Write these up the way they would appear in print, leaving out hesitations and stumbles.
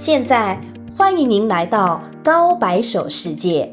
现在欢迎您来到高白手世界。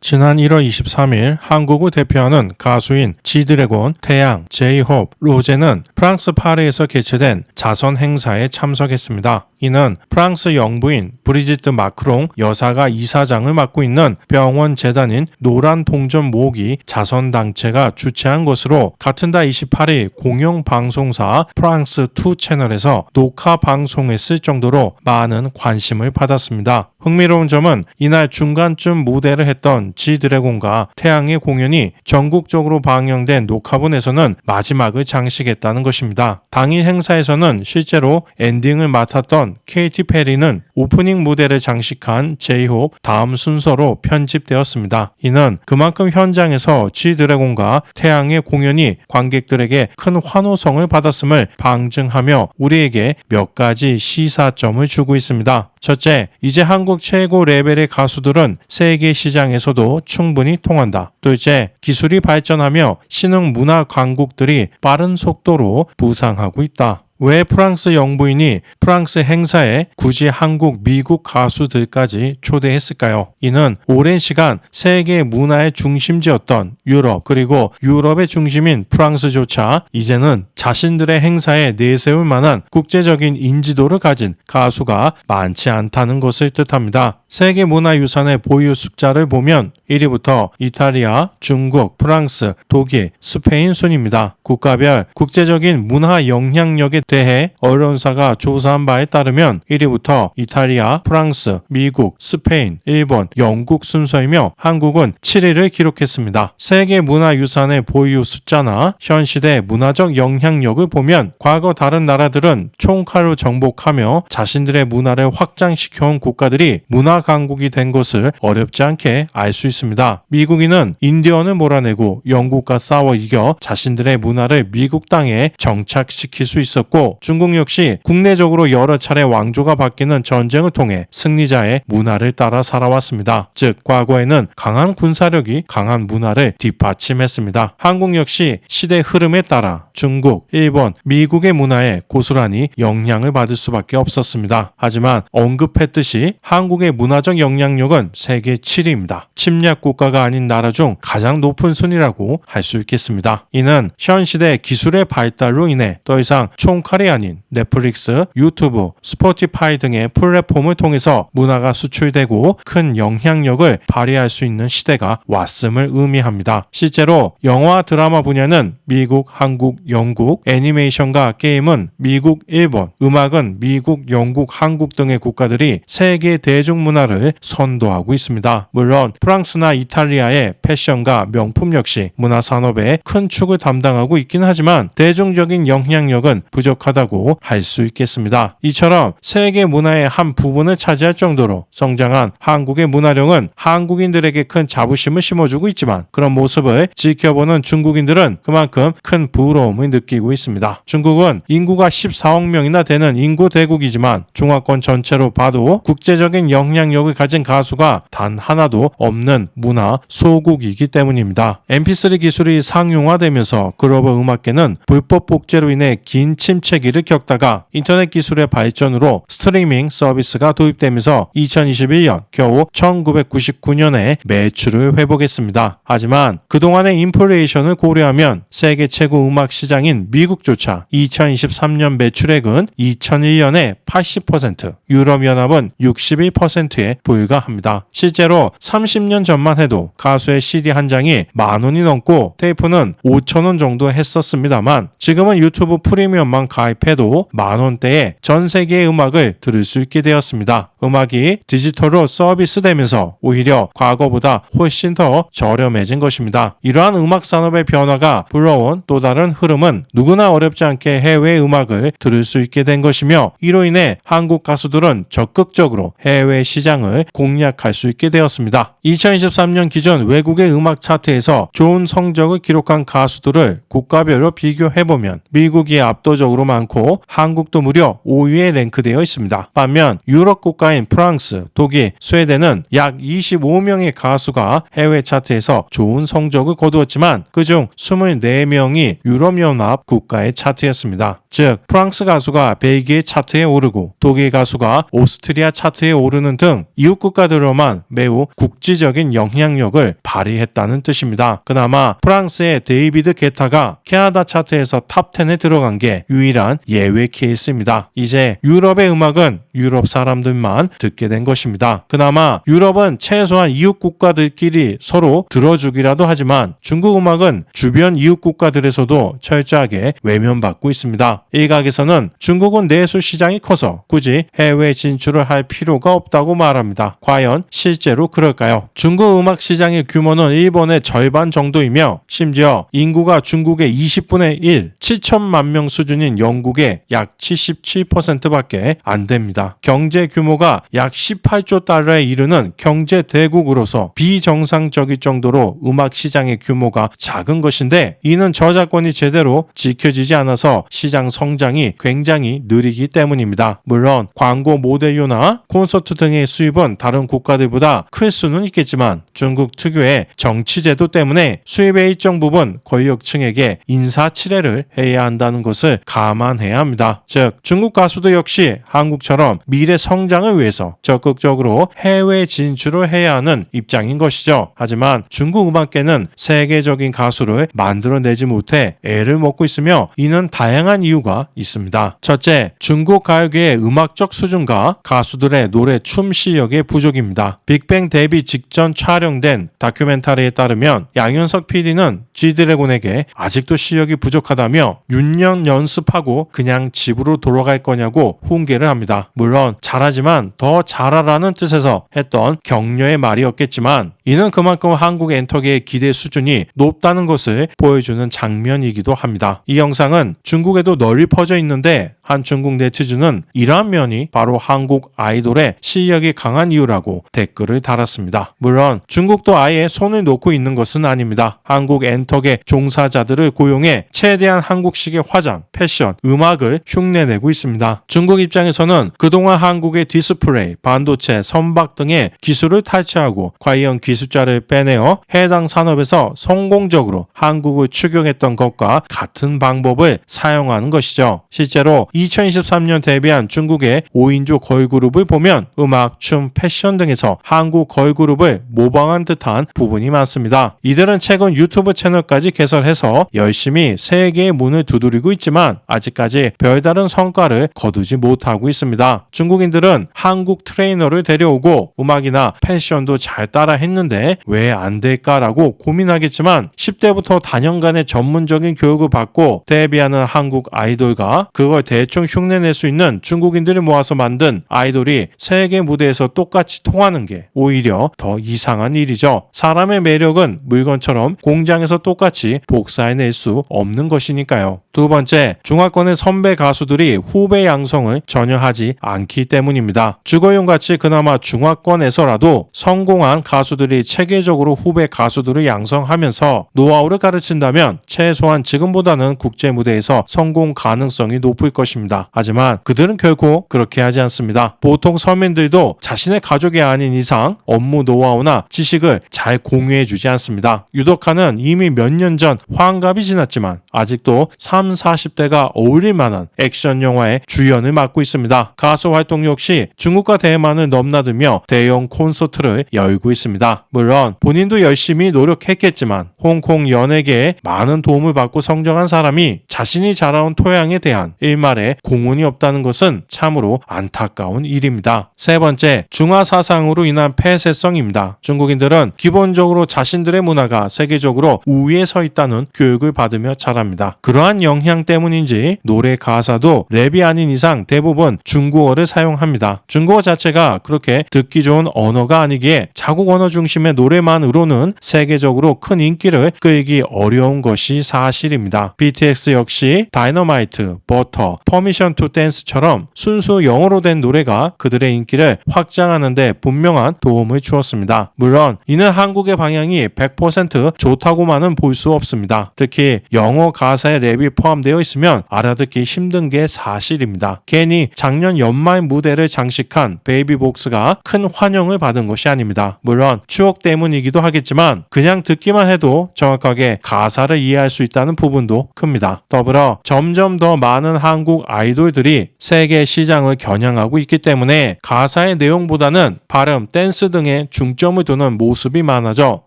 지난 1월 23일 한국을 대표하는 가수인 지드래곤, 태양, 제이홉, 로제는 프랑스 파리에서 개최된 자선 행사에 참석했습니다. 이는 프랑스 영부인 브리지트 마크롱 여사가 이사장을 맡고 있는 병원 재단인 노란 동전 모으기 자선단체가 주최한 것으로 같은 달 28일 공영방송사 프랑스2 채널에서 녹화 방송했을 정도로 많은 관심을 받았습니다. 흥미로운 점은 이날 중간쯤 무대를 했던 지드래곤과 태양의 공연이 전국적으로 방영된 녹화본에서는 마지막을 장식했다는 것입니다. 당일 행사에서는 실제로 엔딩을 맡았던 케이티 페리는 오프닝 무대를 장식한 제이홉 다음 순서로 편집되었습니다. 이는 그만큼 현장에서 지드래곤과 태양의 공연이 관객들에게 큰 환호성을 받았음을 방증하며 우리에게 몇 가지 시사점을 주고 있습니다. 첫째, 이제 한국 최고 레벨의 가수들은 세계 시장에서도 충분히 통한다. 둘째, 기술이 발전하며 신흥 문화 강국들이 빠른 속도로 부상하고 있다. 왜 프랑스 영부인이 프랑스 행사에 굳이 한국, 미국 가수들까지 초대했을까요? 이는 오랜 시간 세계 문화의 중심지였던 유럽, 그리고 유럽의 중심인 프랑스조차 이제는 자신들의 행사에 내세울 만한 국제적인 인지도를 가진 가수가 많지 않다는 것을 뜻합니다. 세계 문화유산의 보유 숫자를 보면 1위부터 이탈리아, 중국, 프랑스, 독일, 스페인 순입니다. 국가별 국제적인 문화 영향력에 대해 언론사가 조사한 바에 따르면 1위부터 이탈리아, 프랑스, 미국, 스페인, 일본, 영국 순서이며 한국은 7위를 기록했습니다. 세계 문화유산의 보유 숫자나 현 시대 문화적 영향력을 보면 과거 다른 나라들은 총칼로 정복하며 자신들의 문화를 확장시켜온 국가들이 문화 강국이 된 것을 어렵지 않게 알 수 있습니다. 미국인은 인디언을 몰아내고 영국과 싸워 이겨 자신들의 문화를 미국 땅에 정착시킬 수 있었고, 중국 역시 국내적으로 여러 차례 왕조가 바뀌는 전쟁을 통해 승리자의 문화를 따라 살아왔습니다. 즉 과거에는 강한 군사력이 강한 문화를 뒷받침했습니다. 한국 역시 시대 흐름에 따라 중국, 일본, 미국의 문화에 고스란히 영향을 받을 수밖에 없었습니다. 하지만 언급했듯이 한국의 문화적 영향력은 세계 7위입니다. 침략 국가가 아닌 나라 중 가장 높은 순위라고 할 수 있겠습니다. 이는 현 시대 기술의 발달로 인해 더 이상 총칼이 아닌 넷플릭스, 유튜브, 스포티파이 등의 플랫폼을 통해서 문화가 수출되고 큰 영향력을 발휘할 수 있는 시대가 왔음을 의미합니다. 실제로 영화, 드라마 분야는 미국, 한국, 영국, 애니메이션과 게임은 미국, 일본, 음악은 미국, 영국, 한국 등의 국가들이 세계 대중문화를 선도하고 있습니다. 물론 프랑스나 이탈리아의 패션과 명품 역시 문화산업의 큰 축을 담당하고 있긴 하지만 대중적인 영향력은 부족하다고 할 수 있겠습니다. 이처럼 세계 문화의 한 부분을 차지할 정도로 성장한 한국의 문화력은 한국인들에게 큰 자부심을 심어주고 있지만 그런 모습을 지켜보는 중국인들은 그만큼 큰 부러움을 느끼고 있습니다. 중국은 인구가 14억 명이나 되는 인구 대국이지만 중화권 전체로 봐도 국제적인 영향력을 가진 가수가 단 하나도 없는 문화 소국이기 때문입니다. mp3 기술이 상용화되면서 글로벌 음악계는 불법 복제로 인해 긴 침체기를 겪다가 인터넷 기술의 발전으로 스트리밍 서비스가 도입되면서 2021년 겨우 1999년에 매출을 회복했습니다. 하지만 그동안의 인플레이션을 고려하면 세계 최고 음악 시장인 미국조차 2023년 매출액은 2001년의 80%, 유럽연합은 61%에 불과합니다. 실제로 30년 전만 해도 가수의 CD 한 장이 10,000원이 넘고 테이프는 5,000원 정도 했었습니다만 지금은 유튜브 프리미엄만 가입해도 10,000원대에 전 세계의 음악을 들을 수 있게 되었습니다. 음악이 디지털로 서비스되면서 오히려 과거보다 훨씬 더 저렴해진 것입니다. 이러한 음악 산업의 변화가 불러온 또 다른 흐름은 누구나 어렵지 않게 해외 음악을 들을 수 있게 된 것이며 이로 인해 한국 가수들은 적극적으로 해외 시장을 공략할 수 있게 되었습니다. 2023년 기존 외국의 음악 차트에서 좋은 성적을 기록한 가수들을 국가별로 비교해보면 미국이 압도적으로 정도로 많고 한국도 무려 5위에 랭크되어 있습니다. 반면 유럽 국가인 프랑스, 독일, 스웨덴은 약 25명의 가수가 해외 차트에서 좋은 성적을 거두었지만 그중 24명이 유럽연합 국가의 차트였습니다. 즉 프랑스 가수가 벨기에 차트에 오르고 독일 가수가 오스트리아 차트에 오르는 등 이웃 국가들로만 매우 국지적인 영향력을 발휘했다는 뜻입니다. 그나마 프랑스의 데이비드 게타가 캐나다 차트에서 탑10에 들어간 게 유일한 예외 케이스입니다. 이제 유럽의 음악은 유럽 사람들만 듣게 된 것입니다. 그나마 유럽은 최소한 이웃 국가들끼리 서로 들어주기라도 하지만 중국 음악은 주변 이웃 국가들에서도 철저하게 외면받고 있습니다. 일각에서는 중국은 내수 시장이 커서 굳이 해외 진출을 할 필요가 없다고 말합니다. 과연 실제로 그럴까요? 중국 음악 시장의 규모는 일본의 절반 정도이며 심지어 인구가 중국의 20분의 1, 7천만 명 수준인 영국의 약 77%밖에 안 됩니다. 경제 규모가 약 18조 달러에 이르는 경제 대국으로서 비정상적일 정도로 음악 시장의 규모가 작은 것인데 이는 저작권이 제대로 지켜지지 않아서 시장 성장이 굉장히 느리기 때문입니다. 물론 광고 모델료나 콘서트 등의 수입은 다른 국가들보다 클 수는 있겠지만 중국 특유의 정치제도 때문에 수입의 일정 부분 권력층에게 인사치레를 해야 한다는 것을 감안해야 합니다. 즉 중국 가수도 역시 한국처럼 미래 성장을 위해서 적극적으로 해외 진출을 해야 하는 입장인 것이죠. 하지만 중국 음악계는 세계적인 가수를 만들어내지 못해 애를 먹고 있으며 이는 다양한 이유가 있습니다. 첫째, 중국 가요계의 음악적 수준과 가수들의 노래 춤 실력의 부족입니다. 빅뱅 데뷔 직전 촬영된 다큐멘터리에 따르면 양현석 PD는 G드래곤에게 아직도 실력이 부족하다며 6년 연습하고 그냥 집으로 돌아갈 거냐고 훈계를 합니다. 물론 잘하지만 더 잘하라는 뜻에서 했던 격려의 말이었겠지만 이는 그만큼 한국 엔터계의 기대 수준이 높다는 것을 보여주는 장면이기도 합니다. 이 영상은 중국에도 널리 퍼져 있는데 한 중국 네티즌은 이러한 면이 바로 한국 아이돌의 실력이 강한 이유라고 댓글을 달았습니다. 물론 중국도 아예 손을 놓고 있는 것은 아닙니다. 한국 엔터계 종사자들을 고용해 최대한 한국식의 화장, 패션, 음악을 흉내내고 있습니다. 중국 입장에서는 그동안 한국의 디스플레이, 반도체, 선박 등의 기술을 탈취하고 관련 기술자를 빼내어 해당 산업에서 성공적으로 한국을 추격했던 것과 같은 방법을 사용하는 것이죠. 실제로 2023년 데뷔한 중국의 5인조 걸그룹을 보면 음악, 춤, 패션 등에서 한국 걸그룹을 모방한 듯한 부분이 많습니다. 이들은 최근 유튜브 채널까지 개설해서 열심히 세계의 문을 두드리고 있지만 아직까지 별다른 성과를 거두지 못하고 있습니다. 중국인들은 한국 트레이너를 데려오고 음악이나 패션도 잘 따라 했는데 왜 안 될까라고 고민하겠지만 10대부터 다년간의 전문적인 교육을 받고 데뷔하는 한국 아이돌과 그걸 대충 흉내낼 수 있는 중국인들을 모아서 만든 아이돌이 세계 무대에서 똑같이 통하는 게 오히려 더 이상한 일이죠. 사람의 매력은 물건처럼 공장에서 똑같이 복사해낼 수 없는 것이니까요. 두 번째, 중화권의 선배 가수들이 후배 양성을 전혀 하지 않기 때문입니다. 주거용같이 그나마 중화권에서라도 성공한 가수들이 체계적으로 후배 가수들을 양성하면서 노하우를 가르친다면 최소한 지금보다는 국제 무대에서 성공 가능성이 높을 것입니다. 하지만 그들은 결코 그렇게 하지 않습니다. 보통 서민들도 자신의 가족이 아닌 이상 업무 노하우나 지식을 잘 공유해주지 않습니다. 유독하는 이미 몇 년 전 환갑이 지났지만 아직도 40대가 어울릴 만한 액션 영화의 주연을 맡고 있습니다. 가수 활동 역시 중국과 대만을 넘나들며 대형 콘서트를 열고 있습니다. 물론 본인도 열심히 노력했겠지만 홍콩 연예계에 많은 도움을 받고 성장한 사람이 자신이 자라온 토양에 대한 일말의 공헌이 없다는 것은 참으로 안타까운 일입니다. 세 번째, 중화 사상으로 인한 폐쇄성입니다. 중국인들은 기본적으로 자신들의 문화가 세계적으로 우위에 서 있다는 교육을 받으며 자랍니다. 그러한 영향 때문인지 노래 가사도 랩이 아닌 이상 대부분 중국어를 사용합니다. 중국어 자체가 그렇게 듣기 좋은 언어가 아니기에 자국 언어 중심의 노래만으로는 세계적으로 큰 인기를 끌기 어려운 것이 사실입니다. BTS 역시 다이너마이트, 버터, Permission to Dance처럼 순수 영어로 된 노래가 그들의 인기를 확장하는 데 분명한 도움을 주었습니다. 물론 이는 한국의 방향이 100% 좋다고만은 볼 수 없습니다. 특히 영어 가사에 랩이 포함되어 있으면 알아듣기 힘든 게 사실입니다. 괜히 작년 연말 무대를 장식한 베이비복스가 큰 환영을 받은 것이 아닙니다. 물론 추억 때문이기도 하겠지만 그냥 듣기만 해도 정확하게 가사를 이해할 수 있다는 부분도 큽니다. 더불어 점점 더 많은 한국 아이돌들이 세계 시장을 겨냥하고 있기 때문에 가사의 내용보다는 발음, 댄스 등에 중점을 두는 모습이 많아져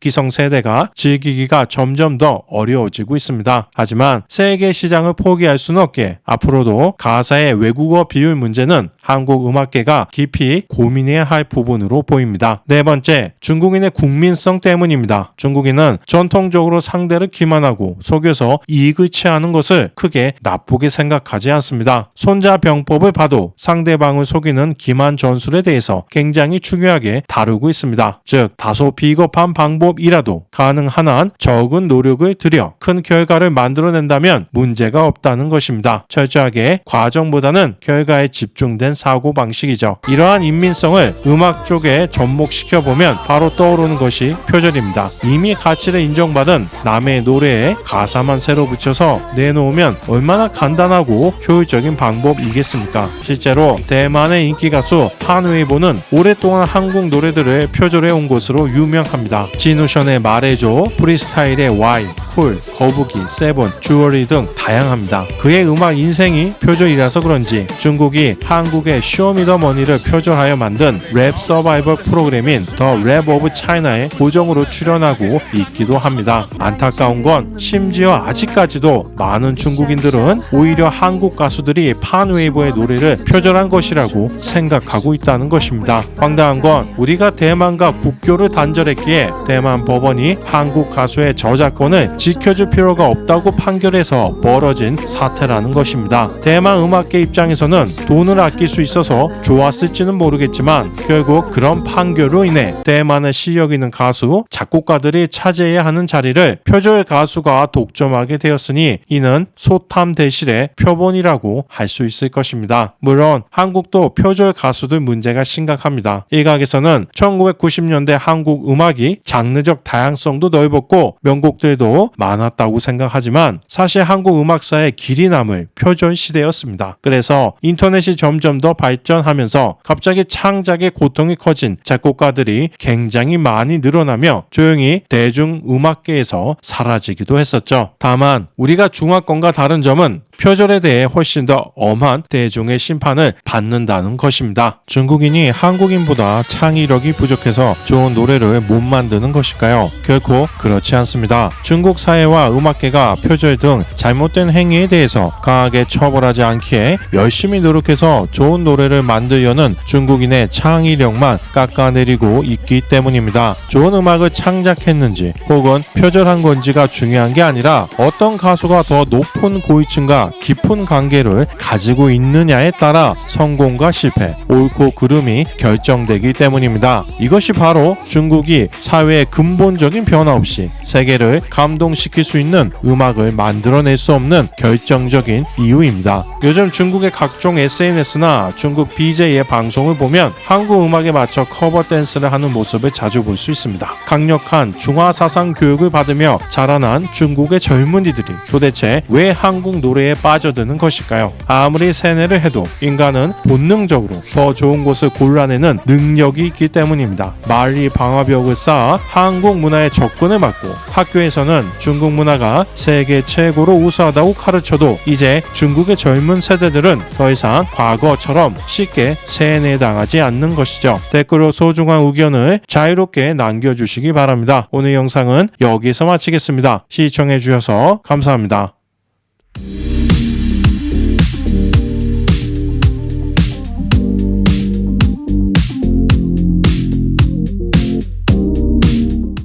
기성세대가 즐기기가 점점 더 어려워지고 있습니다. 하지만 세계 시장을 포기할 수는 없기에 앞으로도 가사의 외국어 비율 문제는 한국 음악계가 깊이 고민해야 할 부분으로 보입니다. 네 번째, 중국인의 국민성 때문입니다. 중국인은 전통적으로 상대를 기만하고 속여서 이익을 취하는 것을 크게 나쁘게 생각하지 않습니다. 손자병법을 봐도 상대방을 속이는 기만 전술에 대해서 굉장히 중요하게 다루고 있습니다. 즉 다소 비겁한 방법이라도 가능한 한 적은 노력을 들여 큰 결과를 만들어낸다면 문제가 없다는 것입니다. 철저하게 과정보다는 결과에 집중된 사고방식이죠. 이러한 인민성을 음악 쪽에 접목시켜보면 바로 떠오르는 것이 표절입니다. 이미 가치를 인정받은 남의 노래에 가사만 새로 붙여서 내놓으면 얼마나 간단하고 효율적인 방법이겠습니까? 실제로 대만의 인기 가수 판웨이보는 오랫동안 한국 노래들을 표절해온 것으로 유명합니다. 진우션의 말해줘, 프리스타일의 Y, 쿨, 거북이, 세븐, 주얼리 등 다양합니다. 그의 음악 인생이 표절이라서 그런지 중국이 한국의 쇼미더머니를 표절하여 만든 랩 서바이벌 프로그램인 더 랩 오브 차이나에 고정으로 출연하고 있기도 합니다. 안타까운 건 심지어 아직까지도 많은 중국인들은 오히려 한국 가수들이 판웨이보의 노래를 표절한 것이라고 생각하고 있다는 것입니다. 황당한 건 우리가 대만과 국교를 단절했기에 대만 법원이 한국 가수의 저작권을 지켜줄 필요가 없다고 판결해서 벌어진 사태라는 것입니다. 대만 음악계 입장에서는 돈을 아낄 수 있어서 좋았을지는 모르겠지만 결국 그런 판결로 인해 대만의 실력 있는 가수, 작곡가들이 차지해야 하는 자리를 표절 가수가 독점하게 되었으니 이는 소탐 대실의 표본이라고 할 수 있을 것입니다. 물론 한국도 표절 가수들 문제가 심각합니다. 일각에서는 1990년대 한국 음악이 장르적 다양성도 넓었고 명곡들도 많았다고 생각하지만 사실 한국 음악사의 길이 남을 표절 시대였습니다. 그래서 인터넷이 점점 더 발전하면서 갑자기 창작의 고통이 커진 작곡가들이 굉장히 많이 늘어나며 조용히 대중음악계에서 사라지기도 했었죠. 다만 우리가 중화권과 다른 점은 표절에 대해 훨씬 더 엄한 대중의 심판을 받는다는 것입니다. 중국인이 한국인보다 창의력이 부족해서 좋은 노래를 못 만드는 것일까요? 결코 그렇지 않습니다. 중국 사회와 음악계가 표절 등 잘못된 행위에 대해서 강하게 처벌하지 않기에 열심히 노력해서 좋은 노래를 만들려는 중국인의 창의력만 깎아내리고 있기 때문입니다. 좋은 음악을 창작했는지 혹은 표절한 건지가 중요한 게 아니라 어떤 가수가 더 높은 고위층과 깊은 관계를 가지고 있느냐에 따라 성공과 실패, 옳고 그름이 결정되기 때문입니다. 이것이 바로 중국이 사회의 근본적인 변화 없이 세계를 감동시킬 수 있는 음악을 만들어낼 수 없는 결정적인 이유입니다. 요즘 중국의 각종 SNS나 중국 BJ의 방송을 보면 한국 음악에 맞춰 커버 댄스를 하는 모습을 자주 볼 수 있습니다. 강력한 중화 사상 교육을 받으며 자라난 중국의 젊은이들이 도대체 왜 한국 노래에 빠져드는 것일까요? 아무리 세뇌를 해도 인간은 본능적으로 더 좋은 곳을 골라내는 능력이 있기 때문입니다. 말리 방화벽을 쌓아 한국 문화에 접근을 막고 학교에서는 중국 문화가 세계 최고로 우수하다고 가르쳐도 이제 중국의 젊은 세대들은 더 이상 과거처럼 쉽게 세뇌당하지 않는 것이죠. 댓글로 소중한 의견을 자유롭게 남겨주시기 바랍니다. 오늘 영상은 여기서 마치겠습니다. 시청해주셔서 감사합니다.